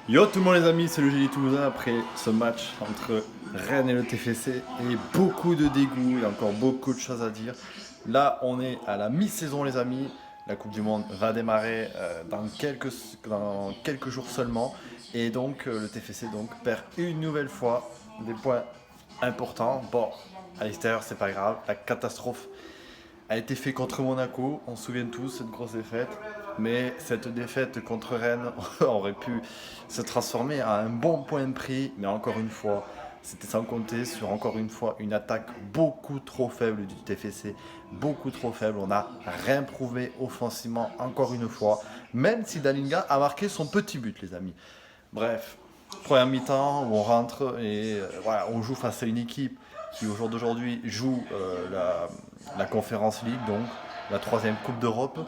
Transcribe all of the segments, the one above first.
Yo tout le monde les amis, c'est le Génie Toulousain après ce match entre Rennes et le TFC et beaucoup de dégoût et encore beaucoup de choses à dire. Là on est à la mi-saison les amis, la Coupe du Monde va démarrer dans quelques jours seulement et donc le TFC donc perd une nouvelle fois des points importants. Bon, à l'extérieur c'est pas grave, la catastrophe a été fait contre Monaco, on se souvient tous, cette grosse défaite. Mais cette défaite contre Rennes aurait pu se transformer en un bon point de prix. Mais encore une fois, c'était sans compter sur encore une fois une attaque beaucoup trop faible du TFC. Beaucoup trop faible. On n'a rien prouvé offensivement encore une fois. Même si Dalinga a marqué son petit but les amis. Bref, première mi-temps où on rentre et voilà, on joue face à une équipe qui au jour d'aujourd'hui joue la Conference League, donc la troisième Coupe d'Europe,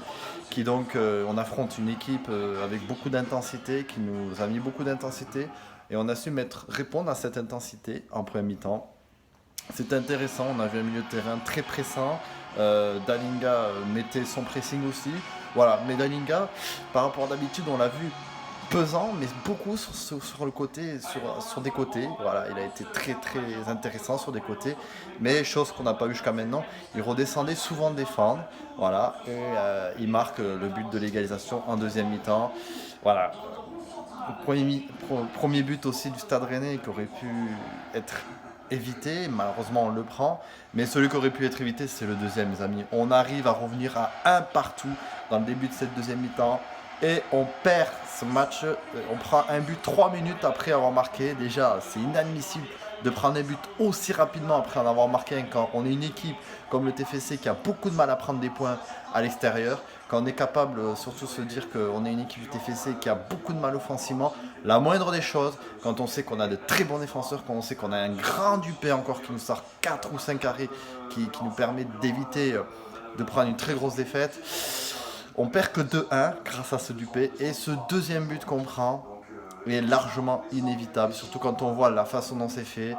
qui donc on affronte une équipe avec beaucoup d'intensité, qui nous a mis beaucoup d'intensité et on a su répondre à cette intensité en première mi-temps. C'était intéressant, on a vu un milieu de terrain très pressant. Dalinga mettait son pressing aussi. Voilà, mais Dalinga, par rapport à d'habitude, on l'a vu pesant, mais beaucoup sur le côté, sur des côtés. Voilà, il a été très très intéressant sur des côtés, mais chose qu'on n'a pas vu jusqu'à maintenant, il redescendait souvent défendre. Voilà, et il marque le but de l'égalisation en deuxième mi-temps. Voilà, premier but aussi du Stade Rennais qui aurait pu être évité, malheureusement on le prend, mais celui qui aurait pu être évité c'est le deuxième les amis. On arrive à revenir à un partout dans le début de cette deuxième mi-temps et on perd ce match, on prend un but 3 minutes après avoir marqué. Déjà c'est inadmissible de prendre un but aussi rapidement après en avoir marqué un quand on est une équipe comme le TFC qui a beaucoup de mal à prendre des points à l'extérieur, quand on est capable surtout de se dire qu'on est une équipe du TFC qui a beaucoup de mal offensivement, la moindre des choses, quand on sait qu'on a de très bons défenseurs, quand on sait qu'on a un grand Dupé encore qui nous sort 4 ou 5 arrêts, qui nous permet d'éviter de prendre une très grosse défaite, on perd que 2-1 grâce à ce Dupé et ce deuxième but qu'on prend est largement inévitable, surtout quand on voit la façon dont c'est fait.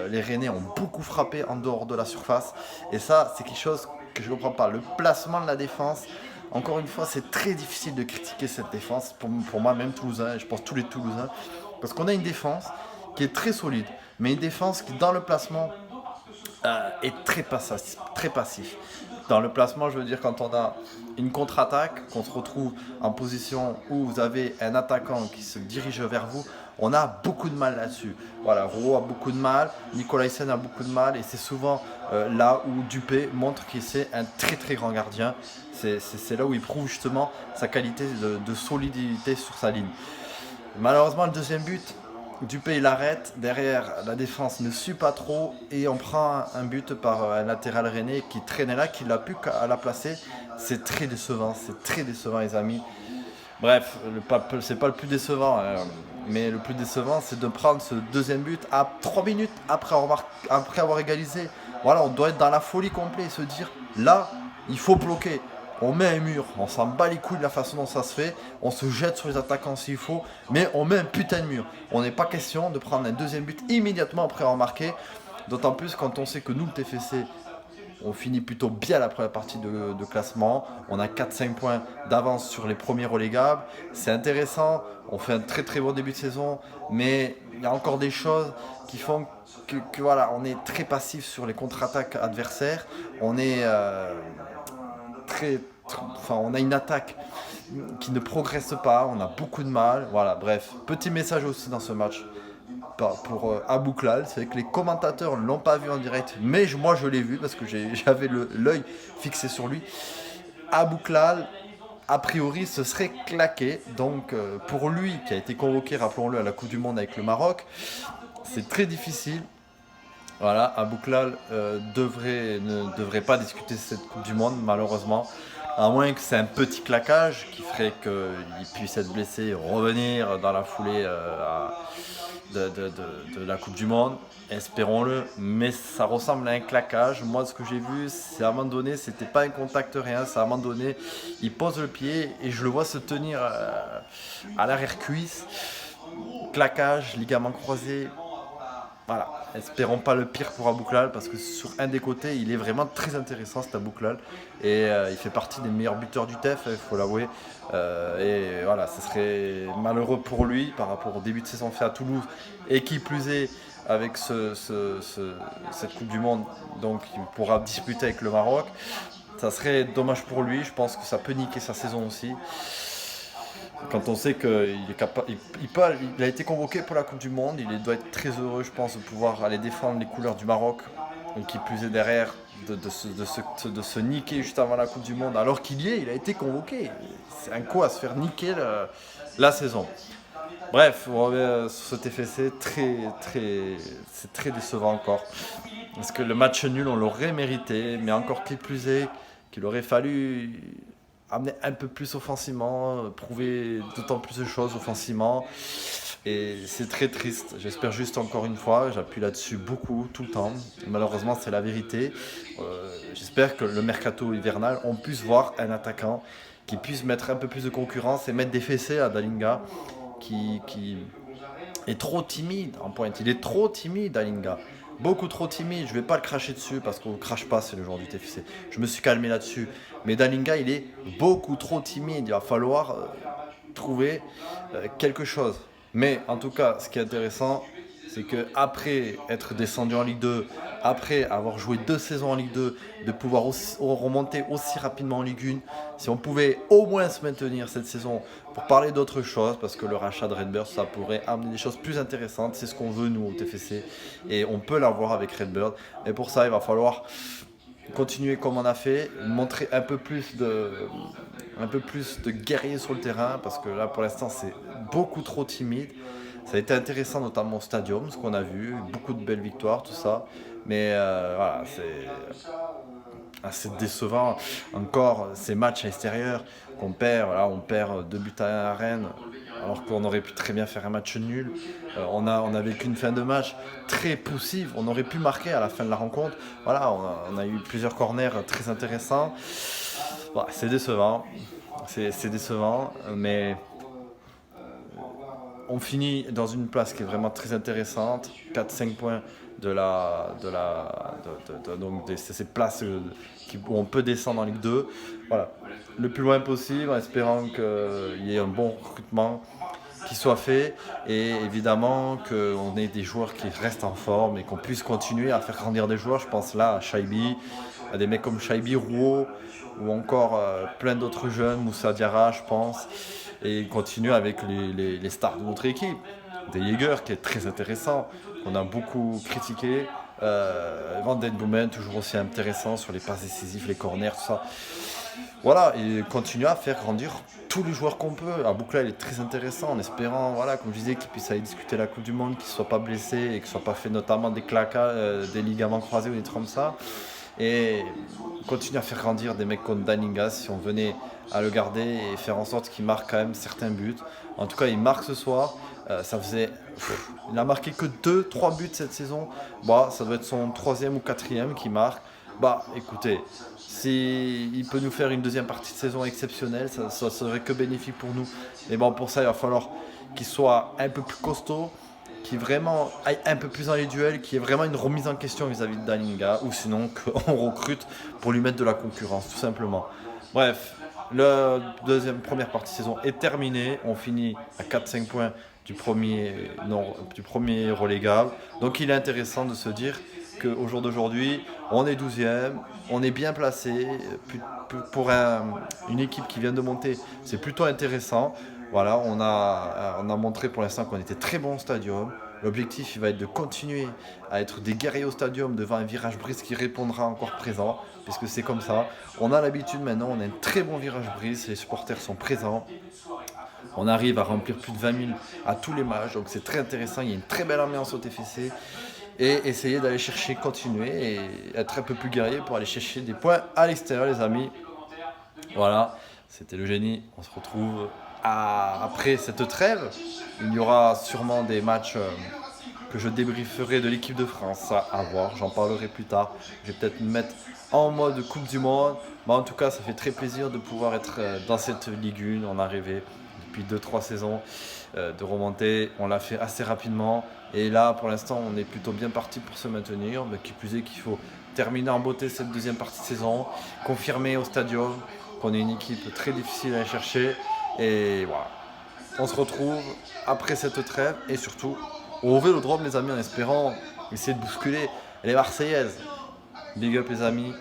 Les Rennais ont beaucoup frappé en dehors de la surface et ça c'est quelque chose que je ne comprends pas. Le placement de la défense, encore une fois, c'est très difficile de critiquer cette défense, pour moi même Toulousain, et je pense tous les Toulousains, parce qu'on a une défense qui est très solide, mais une défense qui dans le placement est très passif. Dans le placement, je veux dire, quand on a une contre-attaque, qu'on se retrouve en position où vous avez un attaquant qui se dirige vers vous, on a beaucoup de mal là-dessus. Voilà, Rouault a beaucoup de mal, Nicolaisen a beaucoup de mal, et c'est souvent là où Dupé montre qu'il c'est un très très grand gardien. C'est là où il prouve justement sa qualité de solidité sur sa ligne. Malheureusement, le deuxième but, Dupé il arrête, derrière la défense ne suit pas trop et on prend un but par un latéral rennais qui traînait là, qui l'a pu qu'à la placer. C'est très décevant les amis. Bref, c'est pas le plus décevant, mais le plus décevant c'est de prendre ce deuxième but à 3 minutes après avoir égalisé. Voilà, on doit être dans la folie complète et se dire là, il faut bloquer. On met un mur, on s'en bat les couilles de la façon dont ça se fait, on se jette sur les attaquants s'il faut, mais on met un putain de mur. On n'est pas question de prendre un deuxième but immédiatement après avoir marqué, d'autant plus quand on sait que nous, le TFC, on finit plutôt bien la première partie de classement. On a 4-5 points d'avance sur les premiers relégables. C'est intéressant. On fait un très très bon début de saison. Mais il y a encore des choses qui font que voilà, on est très passif sur les contre-attaques adversaires. On est on a une attaque qui ne progresse pas. On a beaucoup de mal. Voilà, bref. Petit message aussi dans ce match pour Abouklal. C'est vrai que les commentateurs ne l'ont pas vu en direct, mais moi je l'ai vu parce que j'avais l'œil fixé sur lui. Abouklal, a priori, se serait claqué. Donc pour lui, qui a été convoqué, rappelons-le, à la Coupe du Monde avec le Maroc, c'est très difficile. Voilà, Abouklal ne devrait pas discuter cette Coupe du Monde, malheureusement. À moins que c'est un petit claquage qui ferait qu'il puisse être blessé et revenir dans la foulée de la Coupe du Monde, espérons-le, mais ça ressemble à un claquage. Moi, ce que j'ai vu, c'est à un moment donné, c'était pas un contact, rien, c'est à un moment donné, il pose le pied et je le vois se tenir à l'arrière-cuisse. Claquage, ligament croisé, voilà, espérons pas le pire pour Abouklal parce que sur un des côtés, il est vraiment très intéressant cet Abouklal et il fait partie des meilleurs buteurs du TEF, il faut l'avouer. Et voilà, ce serait malheureux pour lui par rapport au début de saison fait à Toulouse et qui plus est avec cette Coupe du Monde, donc il pourra disputer avec le Maroc. Ça serait dommage pour lui, je pense que ça peut niquer sa saison aussi. Quand on sait qu'il est capable, il a été convoqué pour la Coupe du Monde, doit être très heureux, je pense, de pouvoir aller défendre les couleurs du Maroc, et qui plus est derrière, de se niquer juste avant la Coupe du Monde, alors il a été convoqué. C'est un coup à se faire niquer la saison. Bref, on revient sur cet TFC, c'est très décevant encore. Parce que le match nul, on l'aurait mérité, mais encore qui plus est, qu'il aurait fallu amener un peu plus offensivement, prouver d'autant plus de choses offensivement. Et c'est très triste. J'espère juste encore une fois, j'appuie là-dessus beaucoup, tout le temps. Malheureusement, c'est la vérité. J'espère que le mercato hivernal, on puisse voir un attaquant qui puisse mettre un peu plus de concurrence et mettre des fessées à Dalinga, qui est trop timide en pointe. Il est trop timide, Dalinga. Beaucoup trop timide. Je ne vais pas le cracher dessus parce qu'on ne crache pas, c'est le joueur du TFC. Je me suis calmé là-dessus. Mais Dalinga, il est beaucoup trop timide. Il va falloir trouver quelque chose. Mais en tout cas, ce qui est intéressant, c'est qu'après être descendu en Ligue 2, après avoir joué 2 saisons en Ligue 2, de pouvoir remonter aussi rapidement en Ligue 1, si on pouvait au moins se maintenir cette saison pour parler d'autre chose, parce que le rachat de Redbird, ça pourrait amener des choses plus intéressantes, c'est ce qu'on veut nous au TFC, et on peut l'avoir avec Redbird, et pour ça il va falloir continuer comme on a fait, montrer un peu plus de guerrier sur le terrain, parce que là pour l'instant c'est beaucoup trop timide. Ça a été intéressant notamment au stadium, ce qu'on a vu, beaucoup de belles victoires, tout ça. Mais voilà, c'est assez décevant. Encore ces matchs à l'extérieur qu'on perd, voilà, on perd 2 buts à Rennes, alors qu'on aurait pu très bien faire un match nul. On a vécu une fin de match très poussive, on aurait pu marquer à la fin de la rencontre. Voilà, on a eu plusieurs corners très intéressants. Voilà, c'est décevant, c'est décevant, mais on finit dans une place qui est vraiment très intéressante, 4-5 points donc de ces places où on peut descendre en Ligue 2. Voilà, le plus loin possible, en espérant qu'il y ait un bon recrutement qui soit fait et évidemment qu'on ait des joueurs qui restent en forme et qu'on puisse continuer à faire grandir des joueurs. Je pense là à Shaibi, à des mecs comme Shaibi, Rouault ou encore plein d'autres jeunes, Moussa Diarra je pense, et continuer avec les stars de notre équipe. Des Jäger qui est très intéressant, qu'on a beaucoup critiqué. Van Den Boomen, toujours aussi intéressant sur les passes décisives, les corners, tout ça. Voilà, et continuer à faire grandir tous les joueurs qu'on peut. Aboukla, il est très intéressant en espérant, voilà, comme je disais, qu'il puisse aller discuter la Coupe du Monde, qu'il ne soit pas blessé et qu'il ne soit pas fait notamment des claquas, des ligaments croisés ou des trucs comme ça. Et continuer à faire grandir des mecs comme Dalinga si on venait à le garder et faire en sorte qu'il marque quand même certains buts. En tout cas, il marque ce soir. Il n'a marqué que 2-3 buts cette saison. Bah, ça doit être son 3e ou 4e qui marque. Bah, écoutez, s'il peut nous faire une deuxième partie de saison exceptionnelle, ça serait que bénéfique pour nous. Mais bon, pour ça, il va falloir qu'il soit un peu plus costaud, qu'il vraiment aille un peu plus dans les duels, qu'il y ait vraiment une remise en question vis-à-vis de Dalinga, ou sinon qu'on recrute pour lui mettre de la concurrence, tout simplement. Bref, la première partie de saison est terminée. On finit à 4-5 points du premier relégable. Donc il est intéressant de se dire qu'au jour d'aujourd'hui, on est 12e, on est bien placé. Pour une équipe qui vient de monter, c'est plutôt intéressant. Voilà, on a montré pour l'instant qu'on était très bon au stadium. L'objectif, il va être de continuer à être des guerriers au stadium devant un virage brise qui répondra encore présent, puisque c'est comme ça. On a l'habitude maintenant, on a un très bon virage brise, les supporters sont présents. On arrive à remplir plus de 20 000 à tous les matchs, donc c'est très intéressant. Il y a une très belle ambiance au TFC. Et essayer d'aller chercher, continuer et être un peu plus guerrier pour aller chercher des points à l'extérieur, les amis. Voilà, c'était le génie. On se retrouve après cette trêve. Il y aura sûrement des matchs que je débrieferai de l'équipe de France à voir. J'en parlerai plus tard. Je vais peut-être me mettre en mode Coupe du Monde. Mais en tout cas, ça fait très plaisir de pouvoir être dans cette Ligue 1. On a rêvé depuis 2-3 saisons de remonter. On l'a fait assez rapidement. Et là, pour l'instant, on est plutôt bien parti pour se maintenir. Mais qui plus est qu'il faut terminer en beauté cette deuxième partie de saison, confirmer au stadium qu'on est une équipe très difficile à aller chercher. Et voilà. On se retrouve après cette trêve et surtout au Vélodrome, les amis, en espérant essayer de bousculer les Marseillaises. Big up les amis,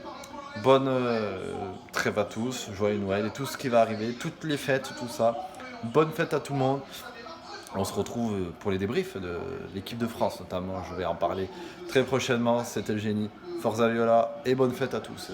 bonne trêve à tous, joyeux Noël et tout ce qui va arriver, toutes les fêtes, tout ça. Bonne fête à tout le monde. On se retrouve pour les débriefs de l'équipe de France notamment, je vais en parler très prochainement. C'était le génie, Forza Viola et bonne fête à tous.